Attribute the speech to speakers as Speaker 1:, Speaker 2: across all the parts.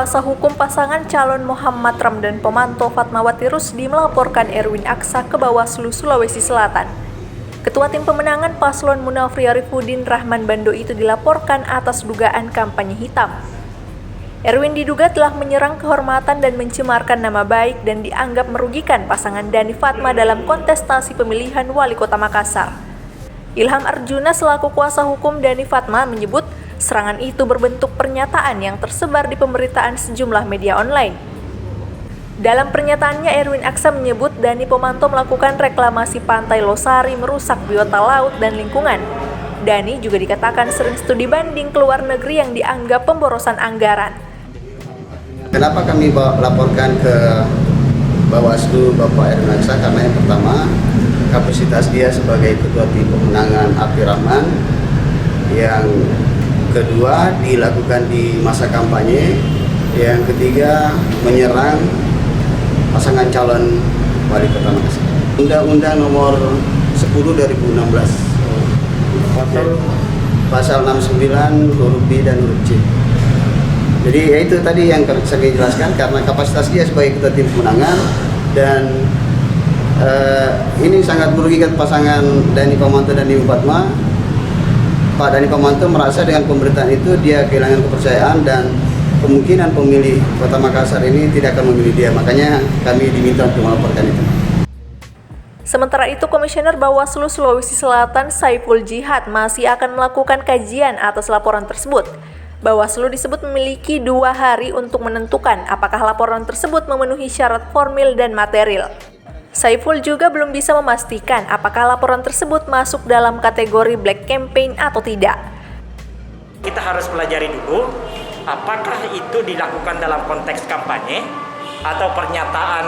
Speaker 1: kuasa hukum pasangan calon Muhammad Ramdan Pomanto Fatmawati Rusdi melaporkan Erwin Aksa ke Bawaslu Sulawesi Selatan. Ketua tim pemenangan paslon Munafri Arifudin Rahman Bando itu dilaporkan atas dugaan kampanye hitam. Erwin diduga telah menyerang kehormatan dan mencemarkan nama baik dan dianggap merugikan pasangan Dani Fatma dalam kontestasi pemilihan wali kota Makassar. Ilham Arjuna selaku kuasa hukum Dani Fatma menyebut serangan itu berbentuk pernyataan yang tersebar di pemberitaan sejumlah media online. Dalam pernyataannya, Erwin Aksa menyebut Dani Pomanto melakukan reklamasi pantai Losari merusak biota laut dan lingkungan. Dani juga dikatakan sering studi banding ke luar negeri yang dianggap pemborosan anggaran.
Speaker 2: Kenapa kami laporkan ke Bawaslu Bapak Erwin Aksa? Karena yang pertama, kapasitas dia sebagai ketua tim pemenangan Api Rahman. Yang kedua, dilakukan di masa kampanye. Yang ketiga, menyerang pasangan calon wali kota Makassar. Undang-Undang nomor 10 2016. Pasal 69 huruf B dan huruf C. Jadi ya itu tadi yang saya jelaskan, karena kapasitas dia sebagai ketua tim pemenangan dan ini sangat merugikan pasangan Dani Pomanto dan Ibu Fatma. Pak Dani Pomanto merasa dengan pemberitaan itu dia kehilangan kepercayaan dan kemungkinan pemilih Kota Makassar ini tidak akan memilih dia. Makanya kami diminta untuk melaporkan itu.
Speaker 1: Sementara itu, Komisioner Bawaslu Sulawesi Selatan Saiful Jihad masih akan melakukan kajian atas laporan tersebut. Bawaslu disebut memiliki 2 hari untuk menentukan apakah laporan tersebut memenuhi syarat formil dan material. Saiful juga belum bisa memastikan apakah laporan tersebut masuk dalam kategori black campaign atau tidak.
Speaker 3: Kita harus pelajari dulu apakah itu dilakukan dalam konteks kampanye atau pernyataan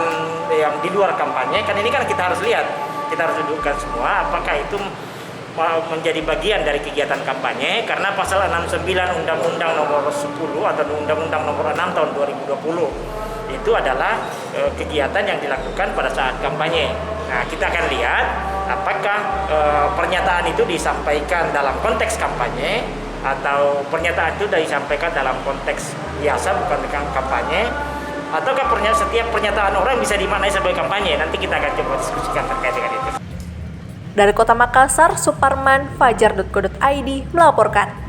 Speaker 3: yang di luar kampanye. Kan ini kan kita harus lihat, kita harus dudukkan semua apakah itu menjadi bagian dari kegiatan kampanye, karena pasal 69 Undang-Undang nomor 10 atau Undang-Undang nomor 6 tahun 2020 itu adalah kegiatan yang dilakukan pada saat kampanye. Nah, kita akan lihat apakah pernyataan itu disampaikan dalam konteks kampanye atau pernyataan itu disampaikan dalam konteks biasa bukan dengan kampanye, ataukah setiap pernyataan orang bisa dimaknai sebagai kampanye. Nanti kita akan coba diskusikan terkait dengan itu.
Speaker 1: Dari Kota Makassar, Suparman, Fajar.co.id melaporkan.